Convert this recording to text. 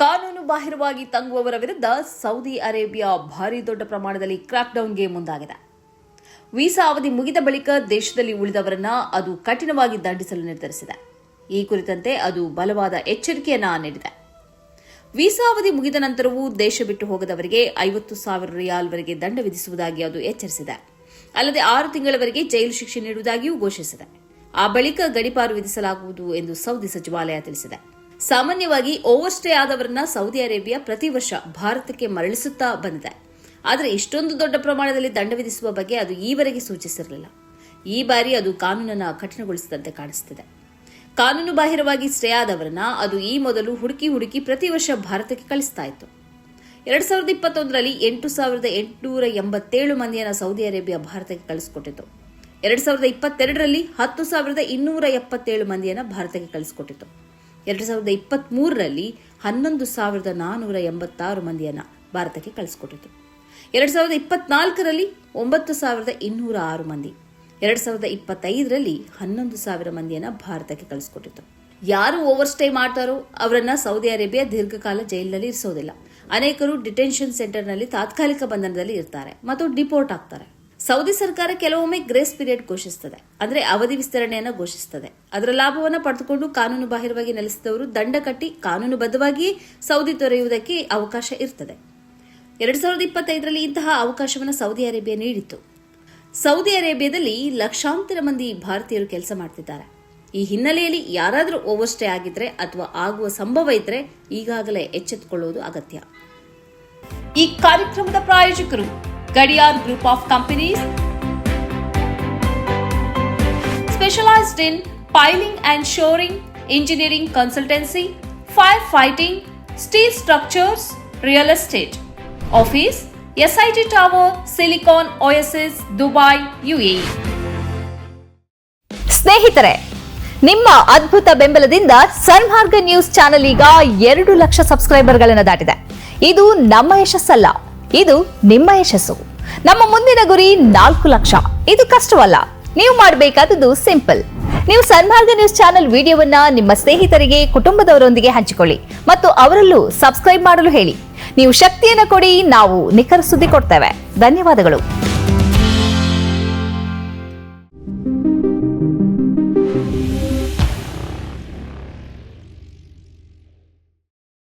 ಕಾನೂನು ಬಾಹಿರವಾಗಿ ತಂಗುವವರ ವಿರುದ್ಧ ಸೌದಿ ಅರೇಬಿಯಾ ಭಾರಿ ದೊಡ್ಡ ಪ್ರಮಾಣದಲ್ಲಿ ಕ್ರಾಕ್ಡೌನ್ಗೆ ಮುಂದಾಗಿದೆ. ವೀಸಾ ಅವಧಿ ಮುಗಿದ ಬಳಿಕ ದೇಶದಲ್ಲಿ ಉಳಿದವರನ್ನ ಅದು ಕಠಿಣವಾಗಿ ದಂಡಿಸಲು ನಿರ್ಧರಿಸಿದೆ. ಈ ಕುರಿತಂತೆ ಅದು ಬಲವಾದ ಎಚ್ಚರಿಕೆಯನ್ನ ನೀಡಿದೆ. ವೀಸಾ ಅವಧಿ ಮುಗಿದ ನಂತರವೂ ದೇಶ ಬಿಟ್ಟು ಹೋಗದವರಿಗೆ 50,000 ರಿಯಾಲ್ವರೆಗೆ ದಂಡ ವಿಧಿಸುವುದಾಗಿ ಅದು ಎಚ್ಚರಿಸಿದೆ. ಅಲ್ಲದೆ 6 ತಿಂಗಳವರೆಗೆ ಜೈಲು ಶಿಕ್ಷೆ ನೀಡುವುದಾಗಿಯೂ ಘೋಷಿಸಿದೆ. ಆ ಬಳಿಕ ಗಡೀಪಾರು ವಿಧಿಸಲಾಗುವುದು ಎಂದು ಸೌದಿ ಸಚಿವಾಲಯ ತಿಳಿಸಿದೆ. ಸಾಮಾನ್ಯವಾಗಿ ಓವರ್ ಸ್ಟೇ ಆದವರನ್ನ ಸೌದಿ ಅರೇಬಿಯಾ ಪ್ರತಿ ವರ್ಷ ಭಾರತಕ್ಕೆ ಮರಳಿಸುತ್ತಾ ಬಂದಿದೆ. ಆದರೆ ಇಷ್ಟೊಂದು ದೊಡ್ಡ ಪ್ರಮಾಣದಲ್ಲಿ ದಂಡ ವಿಧಿಸುವ ಬಗ್ಗೆ ಅದು ಈವರೆಗೆ ಸೂಚಿಸಿರಲಿಲ್ಲ. ಈ ಬಾರಿ ಅದು ಕಾನೂನನ್ನು ಕಠಿಣಗೊಳಿಸಿದಂತೆ ಕಾಣಿಸುತ್ತಿದೆ. ಕಾನೂನು ಬಾಹಿರವಾಗಿ ಸ್ಟೇ ಆದವರನ್ನ ಅದು ಈ ಮೊದಲು ಹುಡುಕಿ ಪ್ರತಿ ವರ್ಷ ಭಾರತಕ್ಕೆ ಕಳಿಸ್ತಾ ಇತ್ತು. 2021ರಲ್ಲಿ 8,887 ಮಂದಿಯನ್ನು ಸೌದಿ ಅರೇಬಿಯಾ ಭಾರತಕ್ಕೆ ಕಳಿಸಿಕೊಟ್ಟಿತು. 2022ರಲ್ಲಿ 10,277 ಮಂದಿಯನ್ನು ಭಾರತಕ್ಕೆ ಕಳಿಸಿಕೊಟ್ಟಿತು. 2023ರಲ್ಲಿ 11,486 ಮಂದಿಯನ್ನು ಭಾರತಕ್ಕೆ ಕಳಿಸಿಕೊಟ್ಟಿತು. 2024ರಲ್ಲಿ 9,206 ಮಂದಿ, 2025ರಲ್ಲಿ 11,000 ಮಂದಿಯನ್ನು ಭಾರತಕ್ಕೆ ಕಳಿಸಿಕೊಟ್ಟಿತು. ಯಾರು ಓವರ್ ಸ್ಟೇ ಮಾಡ್ತಾರೋ ಅವರನ್ನ ಸೌದಿ ಅರೇಬಿಯಾ ದೀರ್ಘಕಾಲ ಜೈಲಿನಲ್ಲಿ ಇರಿಸೋದಿಲ್ಲ. ಅನೇಕರು ಡಿಟೆನ್ಷನ್ ಸೆಂಟರ್ನಲ್ಲಿ ತಾತ್ಕಾಲಿಕ ಬಂಧನದಲ್ಲಿ ಇರ್ತಾರೆ ಮತ್ತು ಡಿಪೋರ್ಟ್ ಆಗ್ತಾರೆ. ಸೌದಿ ಸರ್ಕಾರ ಕೆಲವೊಮ್ಮೆ ಗ್ರೇಸ್ ಪೀರಿಯಡ್ ಘೋಷಿಸುತ್ತದೆ, ಅಂದರೆ ಅವಧಿ ವಿಸ್ತರಣೆಯನ್ನು ಘೋಷಿಸುತ್ತದೆ. ಅದರ ಲಾಭವನ್ನು ಪಡೆದುಕೊಂಡು ಕಾನೂನು ಬಾಹಿರವಾಗಿ ನೆಲೆಸಿದವರು ದಂಡ ಕಟ್ಟಿ ಕಾನೂನುಬದ್ಧವಾಗಿ ಸೌದಿ ತೊರೆಯುವುದಕ್ಕೆ ಅವಕಾಶ ಇರುತ್ತದೆ. 2025ರಲ್ಲಿ ಇಂತಹ ಅವಕಾಶವನ್ನು ಸೌದಿ ಅರೇಬಿಯಾ ನೀಡಿತ್ತು. ಸೌದಿ ಅರೇಬಿಯಾದಲ್ಲಿ ಲಕ್ಷಾಂತರ ಮಂದಿ ಭಾರತೀಯರು ಕೆಲಸ ಮಾಡ್ತಿದ್ದಾರೆ. ಈ ಹಿನ್ನೆಲೆಯಲ್ಲಿ ಯಾರಾದರೂ ಓವರ್ ಸ್ಟೇ ಆಗಿದ್ರೆ ಅಥವಾ ಆಗುವ ಸಂಭವ ಇದ್ರೆ ಈಗಾಗಲೇ ಎಚ್ಚೆತ್ತುಕೊಳ್ಳುವುದು ಅಗತ್ಯ. ಈ ಕಾರ್ಯಕ್ರಮದ ಪ್ರಾಯೋಜಕರು Gadiyar group of companies, specialised in piling and shoring, engineering consultancy, fire fighting, steel structures, real estate. Office SIT Tower, Silicon Oasis, Dubai, UAE. ಸ್ನೇಹಿತರೆ, ನಿಮ್ಮ ಅದ್ಭುತ ಬೆಂಬಲದಿಂದ ಸನ್ಮಾರ್ಗ ನ್ಯೂಸ್ ಚಾನೆಲ್ ಈಗ 2 ಲಕ್ಷ ಸಬ್ಸ್ಕ್ರೈಬರ್ಗಳನ್ನು ದಾಟಿದೆ. ಇದು ನಮ್ಮ ಯಶಸ್ಸಲ್ಲ, ಇದು ನಿಮ್ಮ ಯಶಸ್ಸು. ನಮ್ಮ ಮುಂದಿನ ಗುರಿ 4 ಲಕ್ಷ. ಇದು ಕಷ್ಟವಲ್ಲ. ನೀವು ಮಾಡಬೇಕಾದದ್ದು ಸಿಂಪಲ್. ನೀವು ಸನ್ಮಾರ್ಗ ನ್ಯೂಸ್ ಚಾನೆಲ್ ವಿಡಿಯೋವನ್ನ ನಿಮ್ಮ ಸ್ನೇಹಿತರಿಗೆ, ಕುಟುಂಬದವರೊಂದಿಗೆ ಹಂಚಿಕೊಳ್ಳಿ ಮತ್ತು ಅವರಲ್ಲೂ ಸಬ್ಸ್ಕ್ರೈಬ್ ಮಾಡಲು ಹೇಳಿ. ನೀವು ಶಕ್ತಿಯನ್ನು ಕೊಡಿ, ನಾವು ನಿಖರ ಸುದ್ದಿ ಕೊಡ್ತೇವೆ. ಧನ್ಯವಾದಗಳು.